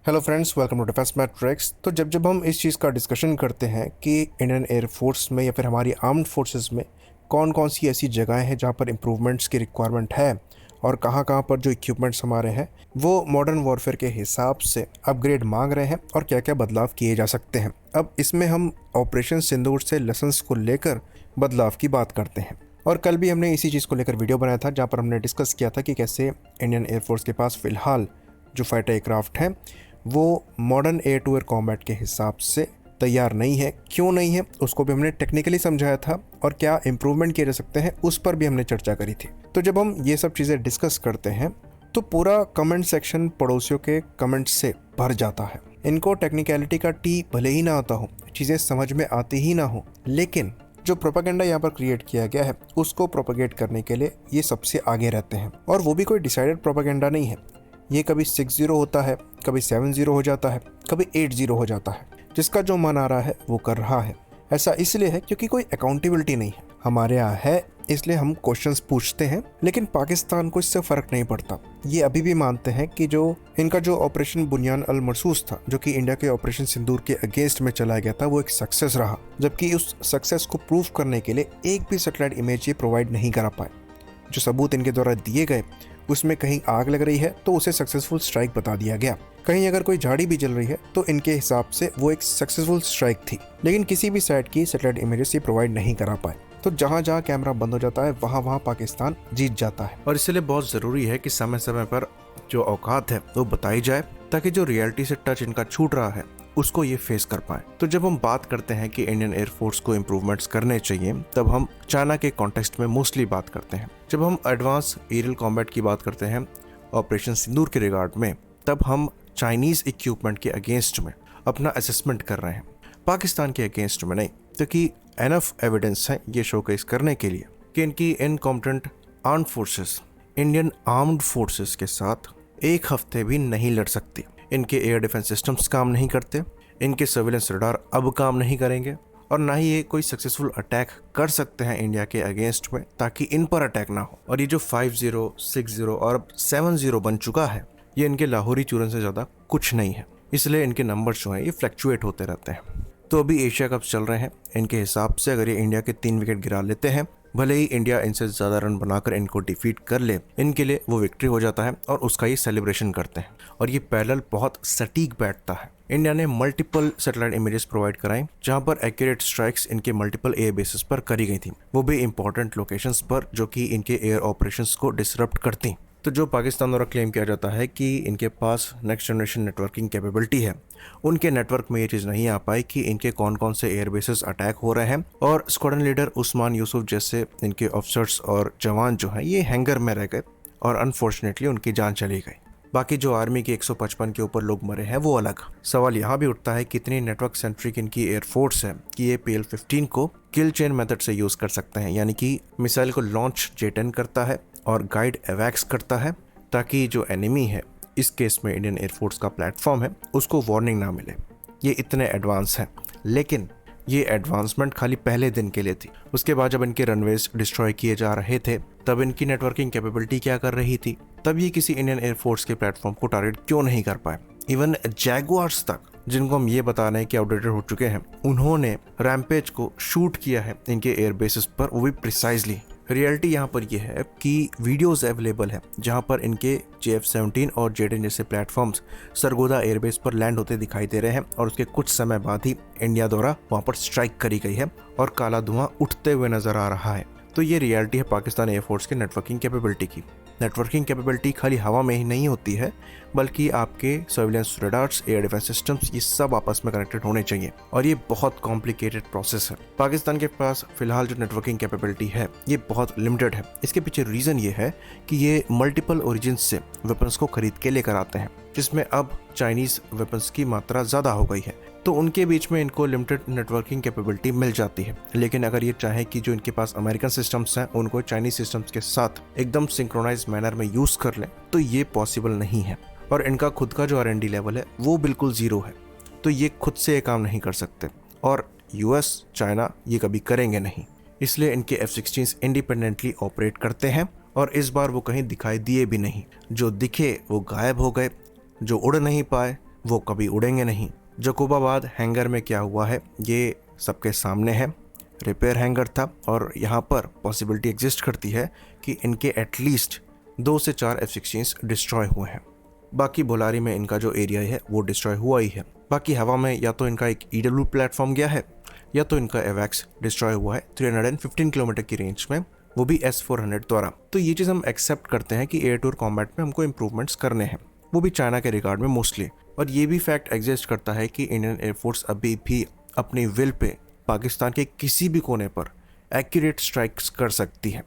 Hello friends, welcome to Defence Matrix. तो जब हम इस चीज़ का डिस्कशन करते हैं कि इंडियन एयरफोर्स में या फिर हमारी आर्म्ड फोर्सेस में कौन कौन सी ऐसी जगहें हैं जहाँ पर इम्प्रूवमेंट्स की रिक्वायरमेंट है और कहाँ पर जो इक्विपमेंट्स हमारे हैं वो मॉडर्न वॉरफेयर के हिसाब से अपग्रेड मांग रहे हैं और क्या क्या बदलाव किए जा सकते हैं। अब इसमें हम ऑपरेशन सिंदूर से लेसन्स को लेकर बदलाव की बात करते हैं। और कल भी हमने इसी चीज़ को लेकर वीडियो बनाया था जहाँ पर हमने डिस्कस किया था कि कैसे इंडियन एयरफोर्स के पास फ़िलहाल जो फाइटर एयरक्राफ्ट हैं वो modern air to air combat के हिसाब से तैयार नहीं है। क्यों नहीं है उसको भी हमने टेक्निकली समझाया था और क्या इम्प्रूवमेंट किए जा सकते हैं उस पर भी हमने चर्चा करी थी। तो जब हम ये सब चीज़ें डिस्कस करते हैं तो पूरा कमेंट सेक्शन पड़ोसियों के कमेंट से भर जाता है। इनको टेक्निकलिटी का टी भले ही ना आता हो, चीज़ें समझ में आती ही ना हो, लेकिन जो प्रोपेगेंडा यहाँ पर क्रिएट किया गया है उसको प्रोपेगेट करने के लिए ये सबसे आगे रहते हैं। और वो भी कोई डिसाइडेड प्रोपेगेंडा नहीं है। ये कभी 6-0 होता है, कभी 7-0 हो जाता है, कभी 8-0 हो जाता है। जिसका जो मन आ रहा है वो कर रहा है। ऐसा इसलिए है क्योंकि कोई अकाउंटेबिलिटी नहीं है। हमारे यहाँ है इसलिए हम क्वेश्चंस पूछते हैं, लेकिन पाकिस्तान को इससे फ़र्क नहीं पड़ता। ये अभी भी मानते हैं कि जो इनका जो ऑपरेशन बुनियान अल मरसूस था, जो कि इंडिया के ऑपरेशन सिंदूर के अगेंस्ट में चलाया गया था, वो एक सक्सेस रहा। जबकि उस सक्सेस को प्रूव करने के लिए एक भी सैटेलाइट इमेज ये प्रोवाइड नहीं करा पाए। जो सबूत इनके द्वारा दिए गए उसमें कहीं आग लग रही है तो उसे सक्सेसफुल स्ट्राइक बता दिया गया, कहीं अगर कोई झाड़ी भी जल रही है तो इनके हिसाब से वो एक सक्सेसफुल स्ट्राइक थी। लेकिन किसी भी साइड की सैटेलाइट इमेजेस ये प्रोवाइड नहीं करा पाए। तो जहां जहां कैमरा बंद हो जाता है वहां पाकिस्तान जीत जाता है। और इसलिए बहुत ज़रूरी है कि समय समय पर जो औकात है वो बताई जाए, ताकि जो रियलिटी से टच इनका छूट रहा है उसको ये फेस कर पाए। तो जब हम बात करते हैं कि इंडियन एयरफोर्स को इम्प्रूवमेंट्स करने चाहिए, तब हम चाइना के कॉन्टेक्स्ट में मोस्टली बात करते हैं। जब हम एडवांस एरियल कॉम्बैट की बात करते हैं ऑपरेशन सिंदूर के रिगार्ड में, तब हम चाइनीज़ इक्विपमेंट के अगेंस्ट में अपना असेसमेंट कर रहे हैं, पाकिस्तान के अगेंस्ट में नहीं। क्योंकि एनफ एविडेंस है ये शोकेस करने के लिए कि इनकी incompetent armed forces Indian armed forces के साथ एक हफ्ते भी नहीं लड़ सकती। इनके एयर डिफेंस सिस्टम्स काम नहीं करते, इनके सर्विलेंस रडार अब काम नहीं करेंगे, और ना ही ये कोई सक्सेसफुल अटैक कर सकते हैं इंडिया के अगेंस्ट में, ताकि इन पर अटैक ना हो। और ये जो 5-0, 6-0 और अब 7-0 बन चुका है, ये इनके लाहौरी चूरन से ज़्यादा कुछ नहीं है। इसलिए इनके नंबर्स जो हैं ये फ्लैक्चुएट होते रहते हैं। तो अभी एशिया कप चल रहे हैं, इनके हिसाब से अगर ये इंडिया के 3 विकेट गिरा लेते हैं, भले ही इंडिया इनसे ज़्यादा रन बनाकर इनको डिफीट कर ले, इनके लिए वो विक्ट्री हो जाता है और उसका ये सेलिब्रेशन करते हैं। और ये पैरेलल बहुत सटीक बैठता है। इंडिया ने मल्टीपल सैटेलाइट इमेजेस प्रोवाइड कराई जहां पर एक्यूरेट स्ट्राइक्स इनके मल्टीपल एयर बेसिस पर करी गई थी, वो भी इंपॉर्टेंट लोकेशंस पर जो कि इनके एयर ऑपरेशंस को डिसरप्ट करती। तो जो पाकिस्तान द्वारा क्लेम किया जाता है कि इनके पास नेक्स्ट जनरेशन नेटवर्किंग कैपेबिलिटी है, उनके नेटवर्क में ये चीज़ नहीं आ पाई कि इनके कौन कौन से एयर बेसिस अटैक हो रहे हैं। और स्क्वाड्रन लीडर उस्मान यूसुफ जैसे इनके ऑफिसर्स और जवान जो हैं ये हैंगर में रह गए और अनफॉर्चुनेटली उनकी जान चली गई। बाकी जो आर्मी के 155 के ऊपर लोग मरे हैं वो अलग। सवाल यहाँ भी उठता है कितनी नेटवर्क सेंट्रिक इनकी एयरफोर्स है कि ये PL-15 को किल चेन मेथड से यूज़ कर सकते हैं, यानी कि मिसाइल को लॉन्च J-10 करता है और गाइड एवैक्स करता है, ताकि जो एनिमी है, इस केस में इंडियन एयरफोर्स का प्लेटफॉर्म है, उसको वार्निंग ना मिले। ये इतने एडवांस हैं, लेकिन ये एडवांसमेंट खाली पहले दिन के लिए थी। उसके बाद जब इनके रनवेज डिस्ट्रॉय किए जा रहे थे, तब इनकी नेटवर्किंग कैपेबिलिटी क्या कर रही थी, तब ये किसी इंडियन एयरफोर्स के प्लेटफॉर्म को टारगेट क्यों नहीं कर पाए। इवन जैगुआर्स तक, जिनको हम ये बता रहे हैं कि आउटडेटेड हो चुके हैं, उन्होंने रैम्पेज को शूट किया है इनके एयर बेसिस पर, वो भी प्रिसाइजली। रियलिटी यहाँ पर यह है कि वीडियोस अवेलेबल है जहाँ पर इनके JF-17 और J-10 जैसे प्लेटफॉर्म्स सरगोदा एयरबेस पर लैंड होते दिखाई दे रहे हैं, और उसके कुछ समय बाद ही इंडिया द्वारा वहाँ पर स्ट्राइक करी गई है और काला धुआं उठते हुए नजर आ रहा है। तो ये रियलिटी है पाकिस्तान एयरफोर्स के नेटवर्किंग कैपेबिलिटी की। नेटवर्किंग कैपेबिलिटी खाली हवा में ही नहीं होती है, बल्कि आपके surveillance radars, air defence systems, ये सब आपस में कनेक्टेड होने चाहिए, और ये बहुत कॉम्प्लिकेटेड प्रोसेस है। पाकिस्तान के पास फिलहाल जो नेटवर्किंग कैपेबिलिटी है ये बहुत लिमिटेड है। इसके पीछे रीज़न ये है कि ये मल्टीपल ओरिजिन से वेपन्स को खरीद के लेकर आते हैं, जिसमें अब चाइनीज़ वेपन्स की मात्रा ज़्यादा हो गई है, तो उनके बीच में इनको लिमिटेड नेटवर्किंग कैपेबिलिटी मिल जाती है। लेकिन अगर ये चाहे कि जो इनके पास अमेरिकन सिस्टम्स हैं उनको चाइनीज सिस्टम्स के साथ एकदम सिंक्रोनाइज मैनर में यूज़ कर लें, तो ये पॉसिबल नहीं है। और इनका खुद का जो R&D लेवल है वो बिल्कुल ज़ीरो है, तो ये खुद से ये काम नहीं कर सकते, और US, चाइना ये कभी करेंगे नहीं। इसलिए इनके F-16 इंडिपेंडेंटली ऑपरेट करते हैं, और इस बार वो कहीं दिखाई दिए भी नहीं। जो दिखे वो गायब हो गए, जो उड़ नहीं पाए वो कभी उड़ेंगे नहीं। जकोबाबाद हैंगर में क्या हुआ है ये सबके सामने है। रिपेयर हैंगर था और यहाँ पर पॉसिबिलिटी एग्जिस्ट करती है कि इनके एटलीस्ट 2 से 4 F-16 डिस्ट्रॉय हुए हैं। बाकी बोलारी में इनका जो एरिया है वो डिस्ट्रॉय हुआ ही है। बाकी हवा में या तो इनका एक EW प्लेटफॉर्म गया है या तो इनका AWACS डिस्ट्रॉय हुआ है 315 किलोमीटर की रेंज में, वो भी S-400 द्वारा। तो ये चीज़ हम एक्सेप्ट करते हैं कि एयर टू एयर कॉम्बैट में हमको इंप्रूवमेंट्स करने हैं, वो भी चाइना के रिगार्ड में मोस्टली। और ये भी फैक्ट एग्जिस्ट करता है कि इंडियन एयरफोर्स अभी भी अपनी विल पे पाकिस्तान के किसी भी कोने पर एक्यूरेट स्ट्राइक्स कर सकती है।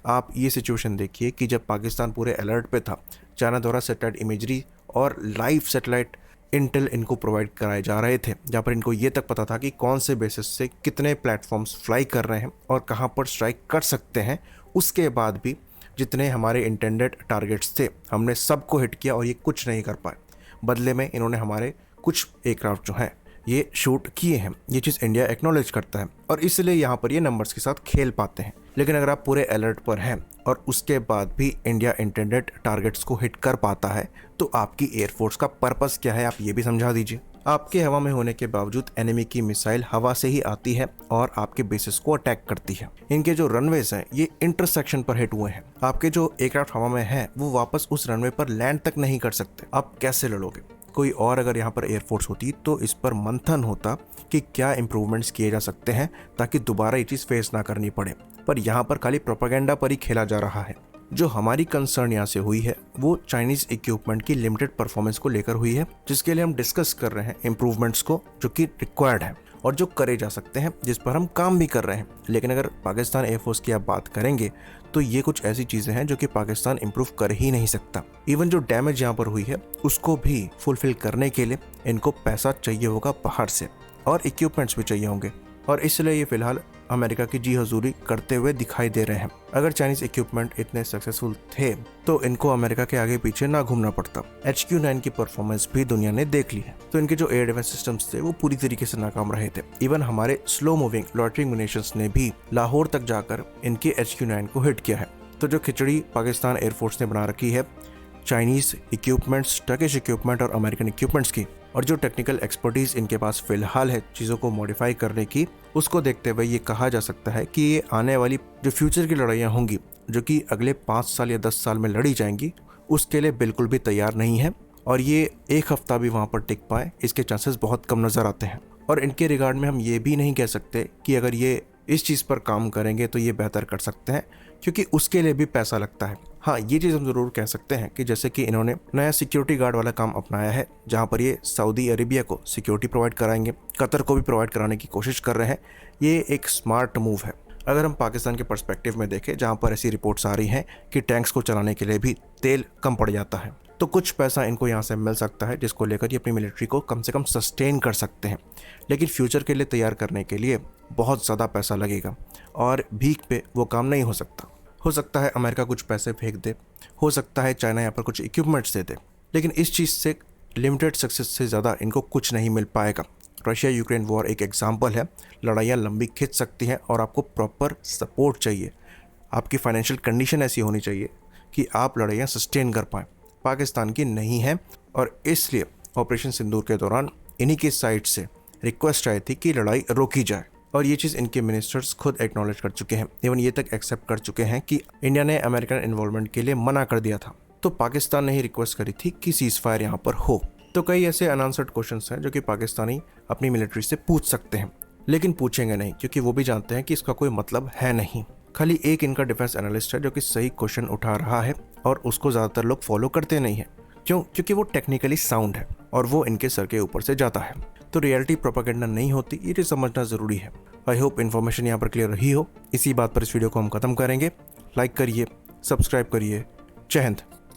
आप ये सिचुएशन देखिए कि जब पाकिस्तान पूरे अलर्ट पे था, चाइना द्वारा सैटेलाइट इमेजरी और लाइव सैटेलाइट इंटेल इनको प्रोवाइड कराए जा रहे थे, जहाँ पर इनको ये तक पता था कि कौन से बेसिस से कितने प्लेटफॉर्म्स फ्लाई कर रहे हैं और कहाँ पर स्ट्राइक कर सकते हैं। उसके बाद भी जितने हमारे इंटेंडेड टारगेट्स थे हमने सबको हिट किया और ये कुछ नहीं कर पाए। बदले में इन्होंने हमारे कुछ एयरक्राफ्ट जो हैं ये शूट किए हैं। ये चीज़ इंडिया एक्नॉलेज करता है और इसलिए यहाँ पर ये नंबर्स के साथ खेल पाते हैं। लेकिन अगर आप पूरे अलर्ट पर हैं और उसके बाद भी इंडिया इंटेंडेड टारगेट्स को हिट कर पाता है तो आपकी एयरफोर्स का पर्पस क्या है, आप ये भी समझा दीजिए। आपके हवा में होने के बावजूद एनिमी की मिसाइल हवा से ही आती है और आपके बेसिस को अटैक करती है। इनके जो रनवेज हैं ये इंटरसेक्शन पर हिट हुए हैं। आपके जो एयरक्राफ्ट हवा में है वो वापस उस रनवे पर लैंड तक नहीं कर सकते। आप कैसे लड़ोगे? कोई और अगर यहाँ पर एयरफोर्स होती तो इस पर मंथन होता कि क्या इंप्रूवमेंट्स किए जा सकते हैं ताकि दोबारा ये चीज़ फेस ना करनी पड़े। पर यहाँ पर खाली प्रोपेगेंडा पर ही खेला जा रहा है। जो हमारी कंसर्न यहाँ से हुई है वो चाइनीज़ इक्विपमेंट की लिमिटेड परफॉर्मेंस को लेकर हुई है, जिसके लिए हम डिस्कस कर रहे हैं इम्प्रूवमेंट्स को जो कि रिक्वायर्ड है और जो करे जा सकते हैं, जिस पर हम काम भी कर रहे हैं। लेकिन अगर पाकिस्तान एयरफोर्स की आप बात करेंगे तो ये कुछ ऐसी चीज़ें हैं जो कि पाकिस्तान इम्प्रूव कर ही नहीं सकता। इवन जो डैमेज यहाँ पर हुई है उसको भी फुलफिल करने के लिए इनको पैसा चाहिए होगा बाहर से और इक्विपमेंट्स भी चाहिए होंगे, और इसलिए ये फिलहाल अमेरिका की जी हजूरी करते हुए दिखाई दे रहे हैं। अगर चाइनीज इक्विपमेंट इतने सक्सेसफुल थे तो इनको अमेरिका के आगे पीछे ना घूमना पड़ता। HQ-9 की परफॉर्मेंस भी दुनिया ने देख ली है, तो इनके जो एयर डिफेंस सिस्टम्स थे वो पूरी तरीके से नाकाम रहे थे। इवन हमारे स्लो मूविंग लॉयटरिंग म्यूनिशंस ने भी लाहौर तक जाकर इनके HQ-9 को हिट किया है। तो जो खिचड़ी पाकिस्तान एयरफोर्स ने बना रखी है चाइनीज इक्विपमेंट्स, टर्किश इक्विपमेंट और अमेरिकन इक्विपमेंट्स की, और जो टेक्निकल एक्सपर्टीज इनके पास फिलहाल है चीज़ों को मॉडिफाई करने की, उसको देखते हुए ये कहा जा सकता है कि ये आने वाली जो फ्यूचर की लड़ाइयाँ होंगी जो कि अगले 5 साल या 10 साल में लड़ी जाएंगी उसके लिए बिल्कुल भी तैयार नहीं है। और ये एक हफ्ता भी वहाँ पर टिक पाए इसके चांसेस बहुत कम नज़र आते हैं। और इनके रिगार्ड में हम ये भी नहीं कह सकते कि अगर ये इस चीज़ पर काम करेंगे तो ये बेहतर कर सकते हैं, क्योंकि उसके लिए भी पैसा लगता है। हाँ, ये चीज़ हम ज़रूर कह सकते हैं कि जैसे कि इन्होंने नया सिक्योरिटी गार्ड वाला काम अपनाया है, जहाँ पर ये सऊदी अरेबिया को सिक्योरिटी प्रोवाइड कराएंगे, कतर को भी प्रोवाइड कराने की कोशिश कर रहे हैं। ये एक स्मार्ट मूव है। अगर हम पाकिस्तान के पर्सपेक्टिव में देखें, जहाँ पर ऐसी रिपोर्ट्स आ रही हैं कि टैंक्स को चलाने के लिए भी तेल कम पड़ जाता है, तो कुछ पैसा इनको यहाँ से मिल सकता है जिसको लेकर ये अपनी मिलिट्री को कम से कम सस्टेन कर सकते हैं। लेकिन फ्यूचर के लिए तैयार करने के लिए बहुत ज़्यादा पैसा लगेगा और भीख पे वो काम नहीं हो सकता। हो सकता है अमेरिका कुछ पैसे फेंक दे, हो सकता है चाइना यहाँ पर कुछ इक्विपमेंट्स दे दे, लेकिन इस चीज़ से लिमिटेड सक्सेस से ज़्यादा इनको कुछ नहीं मिल पाएगा। रशिया यूक्रेन वॉर एक एग्जाम्पल है। लड़ाइयाँ लंबी खिंच सकती हैं और आपको प्रॉपर सपोर्ट चाहिए। आपकी फाइनेंशियल कंडीशन ऐसी होनी चाहिए कि आप लड़ाइयाँ सस्टेन कर पाएँ। पाकिस्तान की नहीं है और इसलिए ऑपरेशन सिंदूर के दौरान इन्हीं की साइड से रिक्वेस्ट आई थी कि लड़ाई रोकी जाए, और ये चीज़ इनके मिनिस्टर्स खुद एक्नॉलेज कर चुके हैं। इवन ये तक एक्सेप्ट कर चुके हैं कि इंडिया ने अमेरिकन इन्वॉल्वमेंट के लिए मना कर दिया था, तो पाकिस्तान ने ही रिक्वेस्ट करी थी कि सीज फायर यहाँ पर हो। तो कई ऐसे अनआंसर्ड क्वेश्चंस हैं जो कि पाकिस्तानी अपनी मिलिट्री से पूछ सकते हैं, लेकिन पूछेंगे नहीं क्योंकि वो भी जानते हैं कि इसका कोई मतलब है नहीं। खाली एक इनका डिफेंस एनालिस्ट है जो कि सही क्वेश्चन उठा रहा है और उसको ज़्यादातर लोग फॉलो करते नहीं है। क्यों? क्योंकि वो टेक्निकली साउंड है और वो इनके सर के ऊपर से जाता है। तो रियलिटी प्रोपेगेंडा नहीं होती, ये चीज़ समझना ज़रूरी है। आई होप इन्फॉर्मेशन यहाँ पर क्लियर रही हो। इसी बात पर इस वीडियो को हम खत्म करेंगे। लाइक करिए, सब्सक्राइब करिए। जय हिंद।